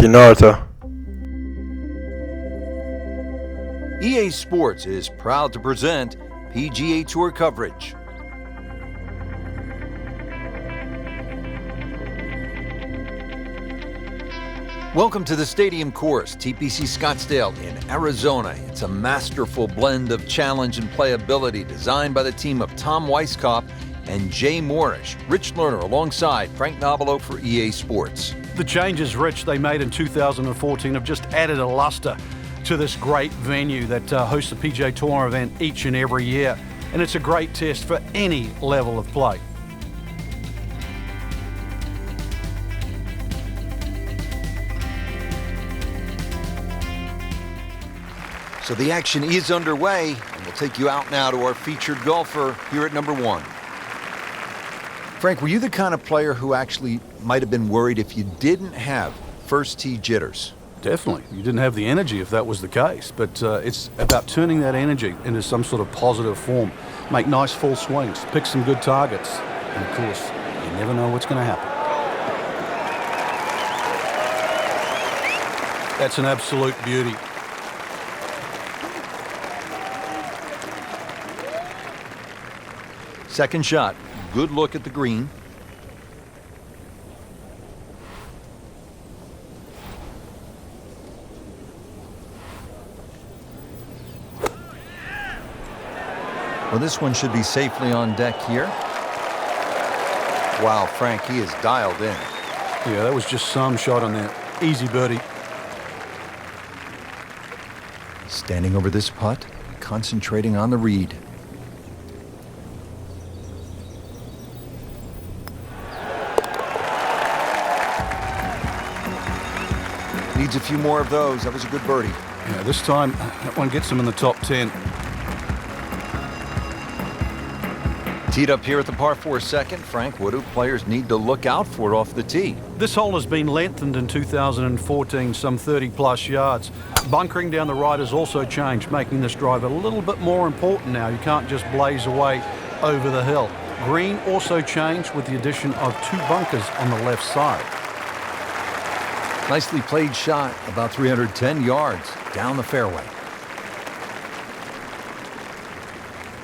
Frankie Norta. EA Sports is proud to present PGA Tour coverage. Welcome to the Stadium Course, TPC Scottsdale in Arizona. It's a masterful blend of challenge and playability designed by the team of Tom Weiskopf and Jay Moorish. Rich Lerner alongside Frank Nobilo for EA Sports. The changes, Rich, they made in 2014 have just added a luster to this great venue that hosts the PGA Tour event each and every year. And it's a great test for any level of play. So the action is underway, and we'll take you out now to our featured golfer here at number 1. Frank, were you the kind of player who actually might have been worried if you didn't have first tee jitters? Definitely. You didn't have the energy if that was the case, but it's about turning that energy into some sort of positive form. Make nice full swings, pick some good targets, and of course, you never know what's going to happen. That's an absolute beauty. Second shot, good look at the green. Well, this one should be safely on deck here. Wow, Frank, he is dialed in. Yeah, that was just some shot on there. Easy birdie. Standing over this putt, concentrating on the read. Needs a few more of those. That was a good birdie. Yeah, this time, that one gets him in the top 10. Teed up here at the par 4 second. Frank, what do players need to look out for off the tee? This hole has been lengthened in 2014, some 30-plus yards. Bunkering down the right has also changed, making this drive a little bit more important now. You can't just blaze away over the hill. Green also changed with the addition of 2 bunkers on the left side. Nicely played shot, about 310 yards down the fairway.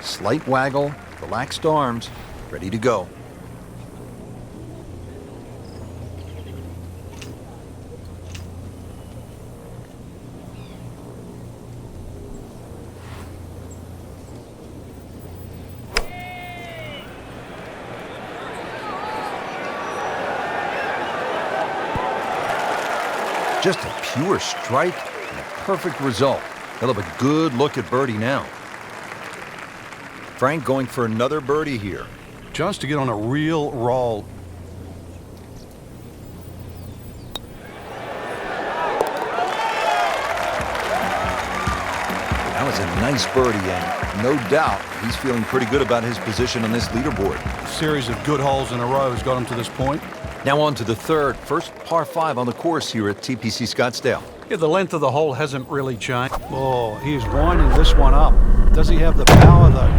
Slight waggle, relaxed arms, ready to go. Just a pure strike and a perfect result. He'll have a good look at birdie now. Frank going for another birdie here. Chance to get on a real roll. That was a nice birdie, and no doubt he's feeling pretty good about his position on this leaderboard. A series of good holes in a row has got him to this point. Now on to the third, first par 5 on the course here at TPC Scottsdale. Yeah, the length of the hole hasn't really changed. Oh, he is winding this one up. Does he have the power, though?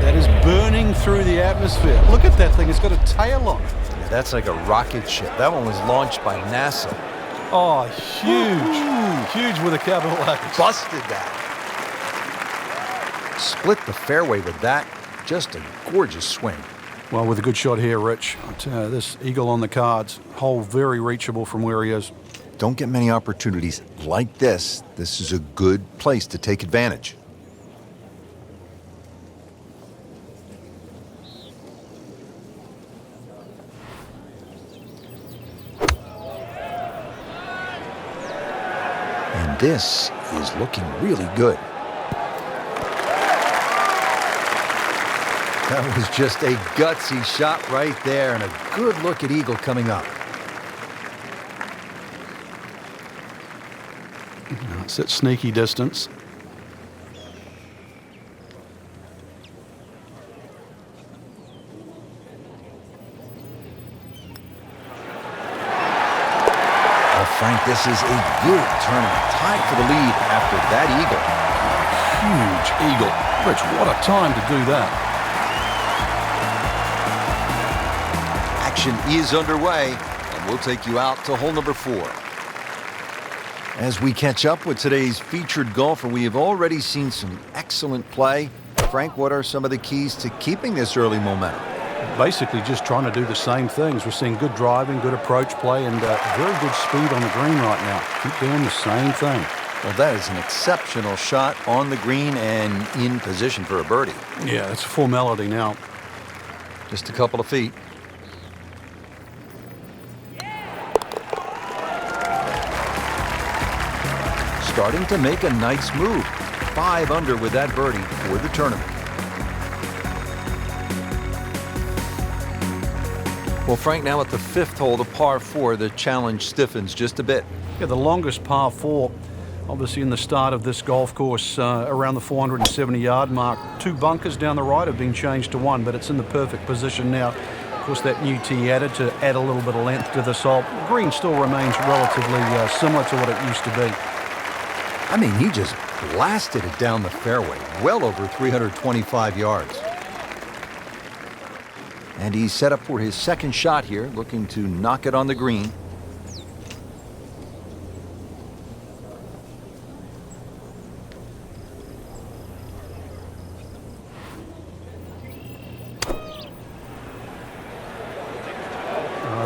That is burning through the atmosphere. Look at that thing. It's got a tail on it. Yeah, that's like a rocket ship. That one was launched by NASA. Oh, huge. Huge with a capital H. Busted that. Split the fairway with that. Just a gorgeous swing. Well, with a good shot here, Rich. I tell you, this eagle on the cards. Hole very reachable from where he is. Don't get many opportunities like this. This is a good place to take advantage. And this is looking really good. That was just a gutsy shot right there, and a good look at eagle coming up. It's at sneaky distance. Well, Frank, this is a good tournament. Tied for the lead after that eagle. Huge eagle. Rich, what a time to do that. Action is underway, and we'll take you out to hole number 4. As we catch up with today's featured golfer, we have already seen some excellent play. Frank, what are some of the keys to keeping this early momentum? Basically just trying to do the same things. We're seeing good driving, good approach play, and very good speed on the green right now. Keep doing the same thing. Well, that is an exceptional shot on the green and in position for a birdie. Yeah, it's a formality now. Just a couple of feet. Starting to make a nice move. 5 under with that birdie for the tournament. Well, Frank, now at the 5th hole, the par 4, the challenge stiffens just a bit. Yeah, the longest par 4, obviously in the start of this golf course, around the 470-yard mark. 2 bunkers down the right have been changed to 1, but it's in the perfect position now. Of course, that new tee added to add a little bit of length to this hole. The green still remains relatively similar to what it used to be. I mean, he just blasted it down the fairway, well over 325 yards. And he's set up for his second shot here, looking to knock it on the green.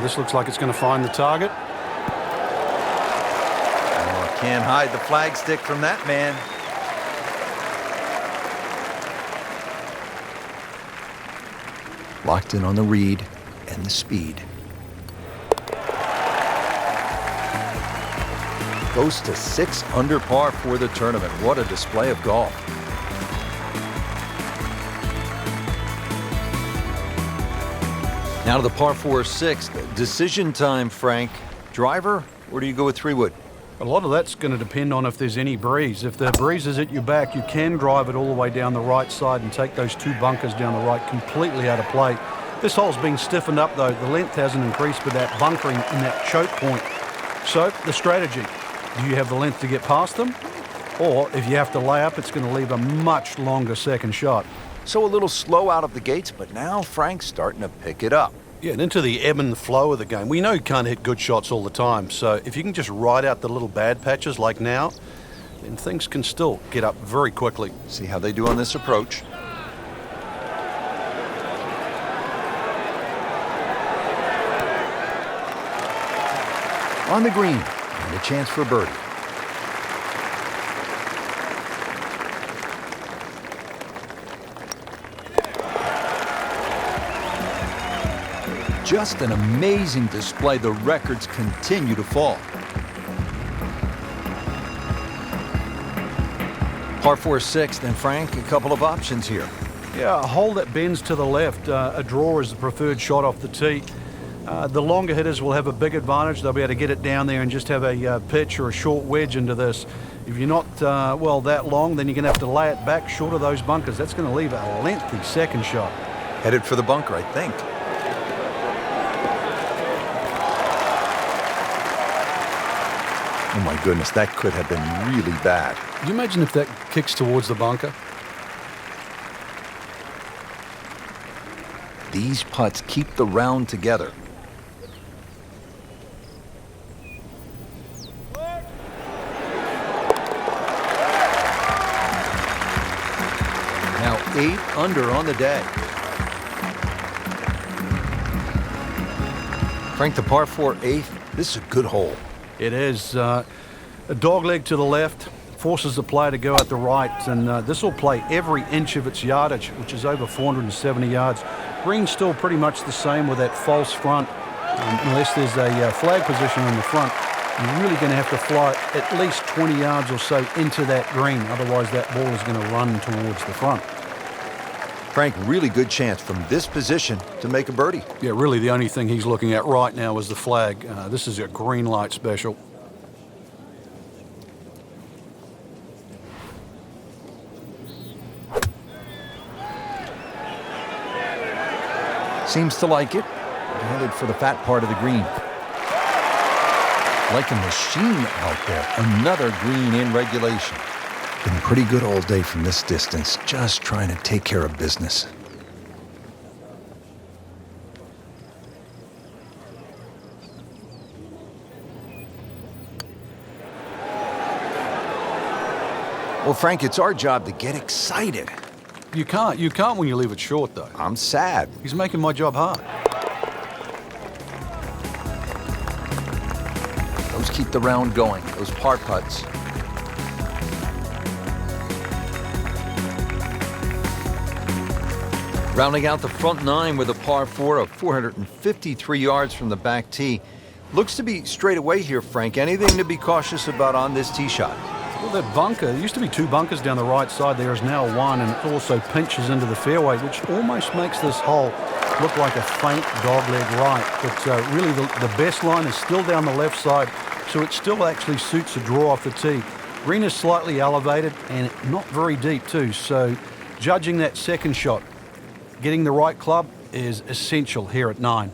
This looks like it's going to find the target. Oh, can't hide the flagstick from that man. Locked in on the read and the speed. Goes to 6 under par for the tournament. What a display of golf. Now to the par 4 6th. Decision time, Frank. Driver, or do you go with 3-wood? A lot of that's going to depend on if there's any breeze. If the breeze is at your back, you can drive it all the way down the right side and take those 2 bunkers down the right completely out of play. This hole's been stiffened up, though. The length hasn't increased with that bunkering in that choke point. So the strategy, do you have the length to get past them? Or if you have to lay up, it's going to leave a much longer second shot. So a little slow out of the gates, but now Frank's starting to pick it up. Yeah, and into the ebb and flow of the game. We know you can't hit good shots all the time, so if you can just ride out the little bad patches like now, then things can still get up very quickly. See how they do on this approach. On the green, and a chance for birdie. Just an amazing display. The records continue to fall. Par 4 6th, and Frank, a couple of options here. Yeah, a hole that bends to the left. A draw is the preferred shot off the tee. The longer hitters will have a big advantage. They'll be able to get it down there and just have a pitch or a short wedge into this. If you're not, that long, then you're going to have to lay it back short of those bunkers. That's going to leave a lengthy second shot. Headed for the bunker, I think. Oh my goodness, that could have been really bad. Can you imagine if that kicks towards the bunker? These putts keep the round together. Now 8 under on the day. Frank, the par 4 8th, this is a good hole. It is a dog leg to the left, forces the player to go out the right, and this will play every inch of its yardage, which is over 470 yards. Green's still pretty much the same with that false front. Unless there's a flag position in the front, you're really going to have to fly at least 20 yards or so into that green. Otherwise, that ball is going to run towards the front. Frank, really good chance from this position to make a birdie. Yeah, really the only thing he's looking at right now is the flag. This is a green light special. Seems to like it. Headed for the fat part of the green. Like a machine out there. Another green in regulation. Been pretty good all day from this distance. Just trying to take care of business. Well, Frank, it's our job to get excited. You can't when you leave it short, though. I'm sad. He's making my job hard. Those keep the round going, those par putts. Rounding out the front nine with a par 4 of 453 yards from the back tee. Looks to be straight away here, Frank. Anything to be cautious about on this tee shot? Well, that bunker, there used to be two bunkers down the right side. There is now one, and it also pinches into the fairway, which almost makes this hole look like a faint dogleg right. But really, the best line is still down the left side, so it still actually suits a draw off the tee. Green is slightly elevated and not very deep, too. So judging that second shot, getting the right club is essential here at 9.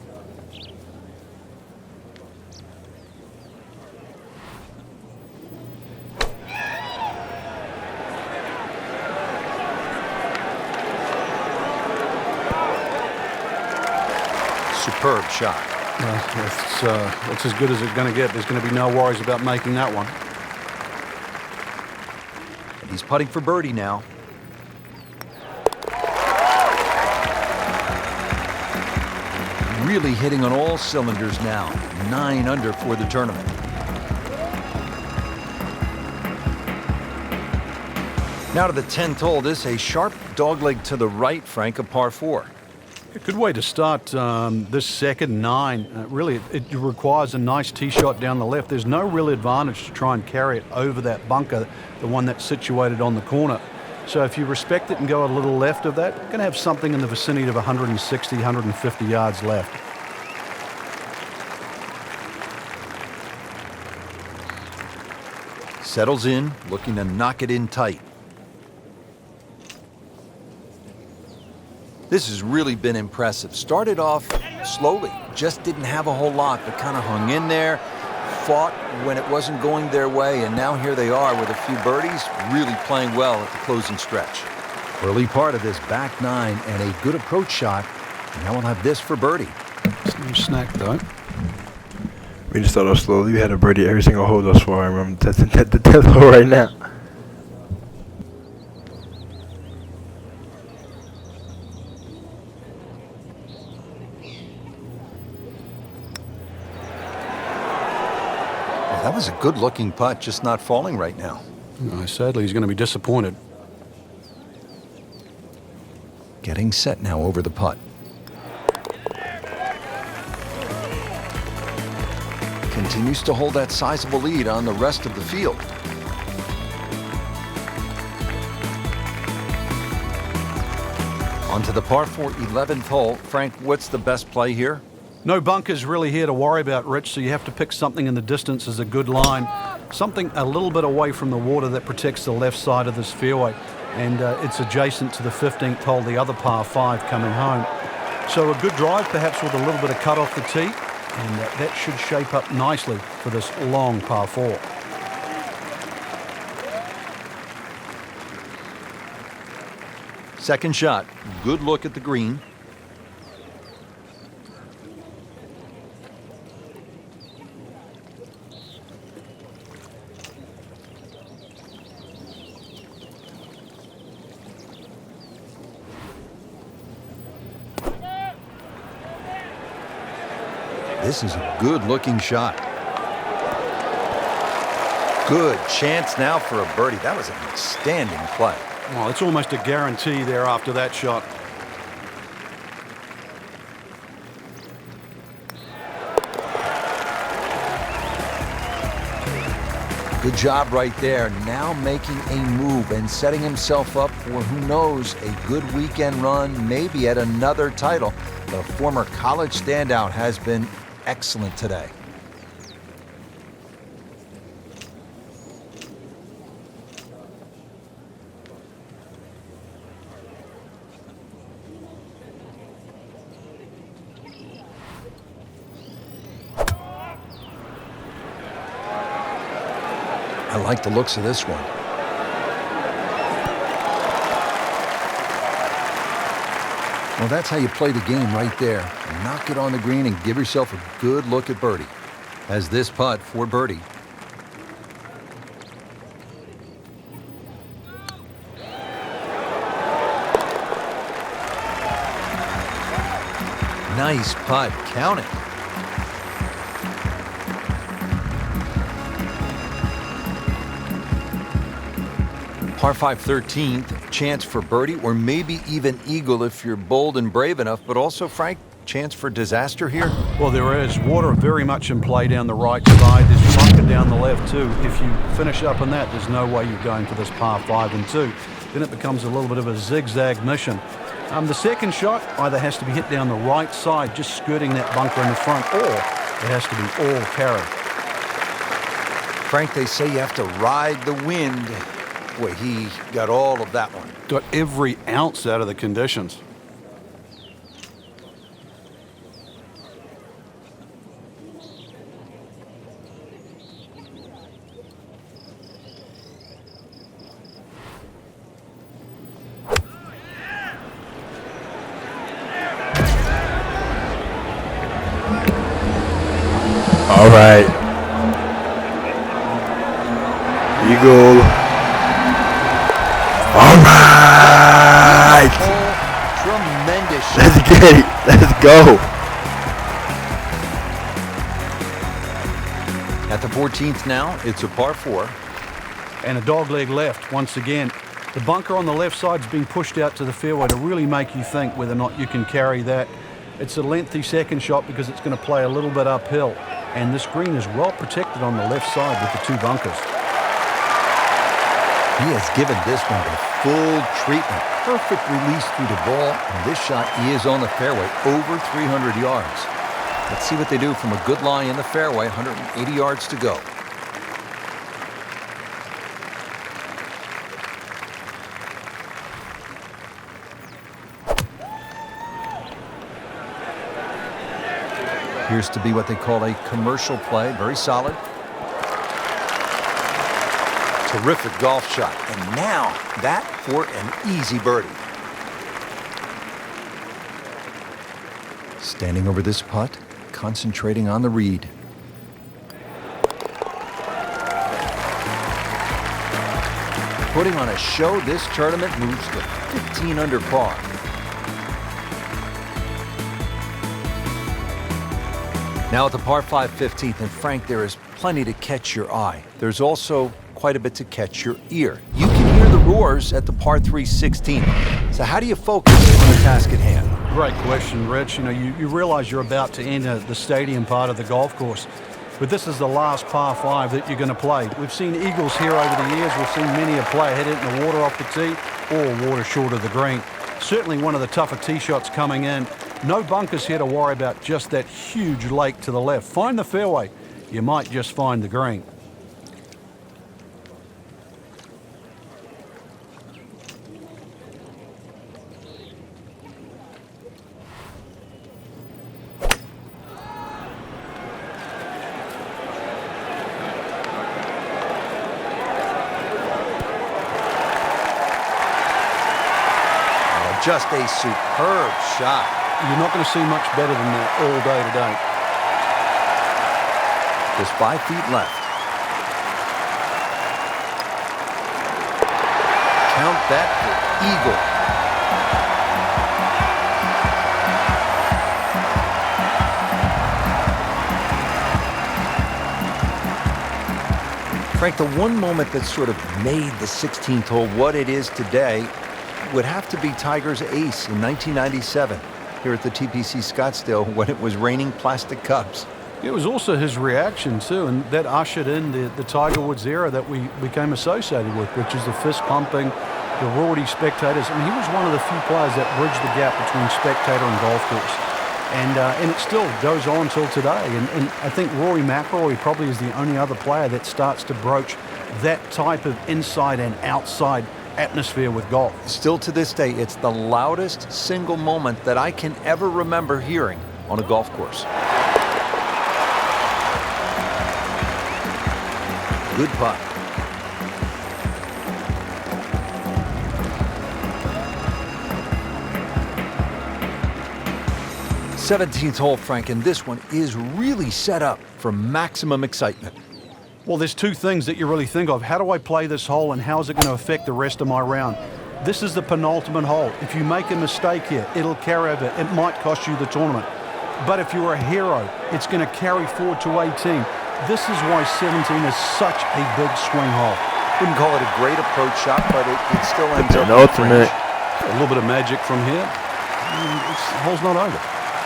Superb shot. It's as good as it's going to get. There's going to be no worries about making that one. And he's putting for birdie now. Really hitting on all cylinders now. 9 under for the tournament. Now to the 10th hole. This a sharp dogleg to the right, Frank, a par 4. A good way to start this second 9. Really, it requires a nice tee shot down the left. There's no real advantage to try and carry it over that bunker, the one that's situated on the corner. So if you respect it and go a little left of that, you're going to have something in the vicinity of 160, 150 yards left. Settles in, looking to knock it in tight. This has really been impressive. Started off slowly, just didn't have a whole lot, but kind of hung in there, fought when it wasn't going their way, and now here they are with a few birdies, really playing well at the closing stretch. Early part of this back 9 and a good approach shot, and now we'll have this for birdie. It's no snack, though. We just started off slowly. We had a birdie every single hole thus far. I remember that's the 10th hole right now. That was a good-looking putt, just not falling right now. Sadly, he's going to be disappointed. Getting set now over the putt. Continues to hold that sizable lead on the rest of the field. On to the par 4 11th hole. Frank, what's the best play here? No bunkers really here to worry about, Rich, so you have to pick something in the distance as a good line. Something a little bit away from the water that protects the left side of this fairway. And it's adjacent to the 15th hole, the other par 5 coming home. So a good drive, perhaps with a little bit of cut off the tee. And that should shape up nicely for this long par 4. Second shot. Good look at the green. This is a good-looking shot. Good chance now for a birdie. That was an outstanding play. Well, it's almost a guarantee there after that shot. Good job right there. Now making a move and setting himself up for, who knows, a good weekend run, maybe at another title. The former college standout has been excellent today. I like the looks of this one. Well, that's how you play the game right there. Knock it on the green and give yourself a good look at birdie. As this putt for birdie. Nice putt. Count it. Par 5 13th, chance for birdie or maybe even eagle if you're bold and brave enough, but also, Frank, chance for disaster here? Well, there is. Water very much in play down the right side. There's a bunker down the left too. If you finish up in that, there's no way you're going for this par 5 and 2. Then it becomes a little bit of a zigzag mission. The second shot either has to be hit down the right side, just skirting that bunker in the front, or it has to be all carry. Frank, they say you have to ride the wind. Boy, he got all of that one. Got every ounce out of the conditions. All right. Eagle. All right. Oh, tremendous shot. Let's get it. Let's go. At the 14th now, it's a par 4. And a dogleg left once again. The bunker on the left side's being pushed out to the fairway to really make you think whether or not you can carry that. It's a lengthy second shot because it's going to play a little bit uphill. And this green is well protected on the left side with the 2 bunkers. He has given this one the full treatment. Perfect release through the ball. And this shot is on the fairway, over 300 yards. Let's see what they do from a good lie in the fairway, 180 yards to go. Appears to be what they call a commercial play. Very solid. Terrific golf shot. And now that for an easy birdie. Standing over this putt, concentrating on the read. Putting on a show, this tournament moves to 15 under par. Now at the par 5 15th, and Frank, there is plenty to catch your eye. There's also quite a bit to catch your ear. You can hear the roars at the par 3 16th. So how do you focus on the task at hand? Great question, Rich. You know, you realize you're about to enter the stadium part of the golf course, but this is the last par 5 that you're going to play. We've seen eagles here over the years. We've seen many a player hit it in the water off the tee or water short of the green. Certainly one of the tougher tee shots coming in. No bunkers here to worry about, just that huge lake to the left. Find the fairway. You might just find the green. Just a superb shot. You're not going to see much better than that all day today. Just 5 feet left. Count that for eagle. Frank, the one moment that sort of made the 16th hole what it is today would have to be Tiger's ace in 1997 here at the TPC Scottsdale when it was raining plastic cups. It was also his reaction too, and that ushered in the Tiger Woods era that we became associated with, which is the fist pumping, the rowdy spectators. I mean, he was one of the few players that bridged the gap between spectator and golf course. And it still goes on till today. And I think Rory McIlroy probably is the only other player that starts to broach that type of inside and outside atmosphere with golf. Still to this day, it's the loudest single moment that I can ever remember hearing on a golf course. Good putt. '17th hole, Frank, and this one is really set up for maximum excitement. Well, there's 2 things that you really think of. How do I play this hole and how is it going to affect the rest of my round? This is the penultimate hole. If you make a mistake here, it'll carry over. It might cost you the tournament. But if you're a hero, it's going to carry forward to 18. This is why 17 is such a big swing hole. Wouldn't call it a great approach shot, but it still ends up An ultimate. A little bit of magic from here. The hole's not over.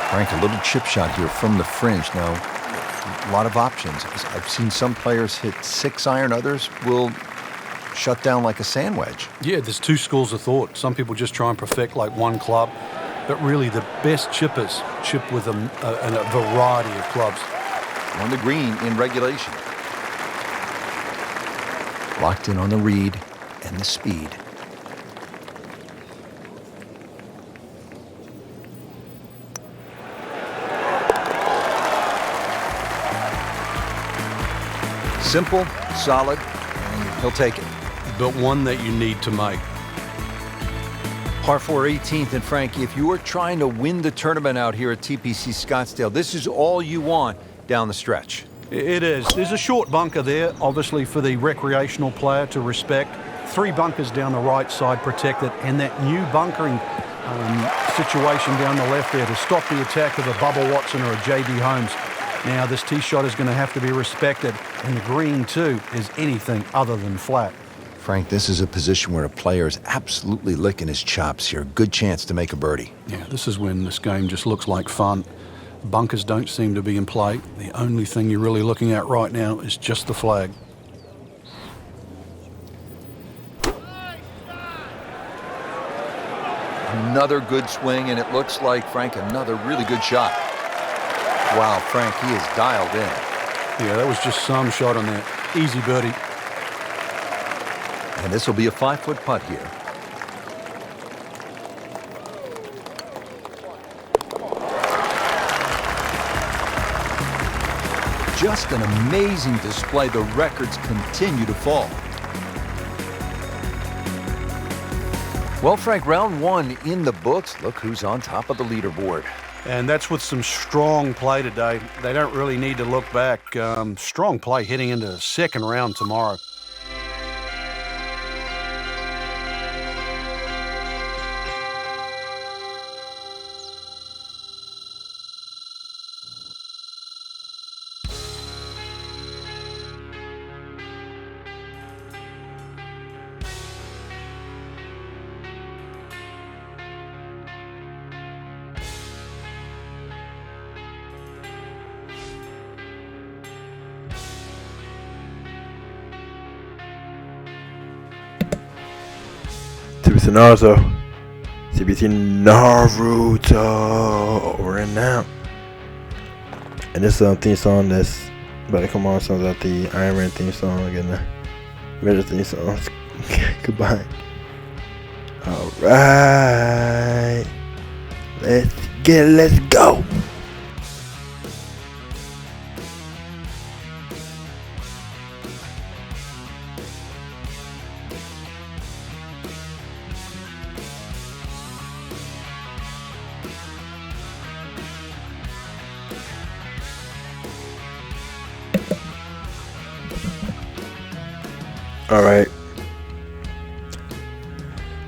Frank, a little chip shot here from the fringe. Now, a lot of options. I've seen some players hit 6-iron. Others will shut down like a sand wedge. Yeah, there's two schools of thought. Some people just try and perfect like one club, but really the best chippers chip with a variety of clubs. On the green in regulation. Locked in on the read and the speed. Simple, solid, and he'll take it. But one that you need to make. Par 4 18th, and Frankie, if you are trying to win the tournament out here at TPC Scottsdale, this is all you want down the stretch. It is. There's a short bunker there, obviously for the recreational player to respect. 3 bunkers down the right side protected, and that new bunkering situation down the left there to stop the attack of a Bubba Watson or a J.B. Holmes. Now this tee shot is going to have to be respected, and the green too is anything other than flat. Frank, this is a position where a player is absolutely licking his chops here. Good chance to make a birdie. Yeah, this is when this game just looks like fun. Bunkers don't seem to be in play. The only thing you're really looking at right now is just the flag. Another good swing, and it looks like, Frank, another really good shot. Wow, Frank, he is dialed in. Yeah, that was just some shot on that. Easy birdie. And this will be a 5-foot putt here. Just an amazing display. The records continue to fall. Well, Frank, round 1 in the books. Look who's on top of the leaderboard. And that's with some strong play today. They don't really need to look back. Strong play heading into the second round tomorrow. TBC Naruto. TBC Naruto. Over and out. And this theme song that's about to come on sounds like the Iron Man theme song again. The Avengers theme song. Goodbye. Alright. Let's go. Alright.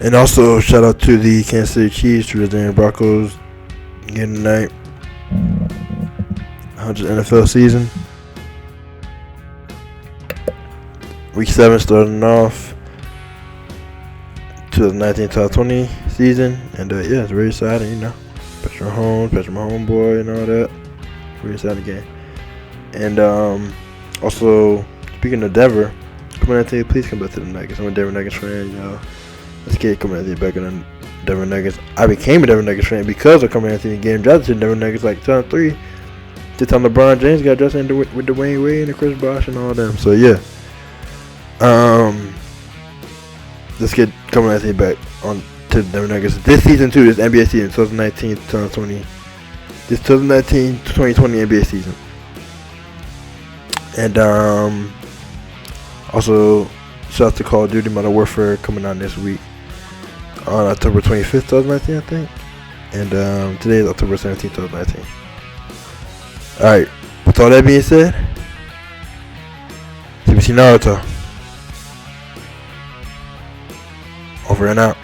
And also, shout out to the Kansas City Chiefs, to the Denver Broncos, getting tonight. 100th NFL season. Week 7 starting off 2019-2020 season. And yeah, it's very exciting, you know. Patrick Mahomes boy, and all that. Very exciting game. And also, speaking of Denver, Commander, please come back to the Nuggets. I'm a Denver Nuggets fan, you know. Let's get Commander back in the Denver Nuggets. I became a Denver Nuggets fan because of Commander and getting drafted to the Denver Nuggets like 2003. Just on LeBron James got drafted with Dwayne Wade and Chris Bosh and all them. So yeah. Let's get Commander back on to the Denver Nuggets. This season too, this NBA season, 2019-2020. This 2019-2020 NBA season. And also, shout out to Call of Duty Modern Warfare coming out this week on October 25th, 2019, I think. And today is October 17th, 2019. Alright, with all that being said, TBC Naruto. Over and out.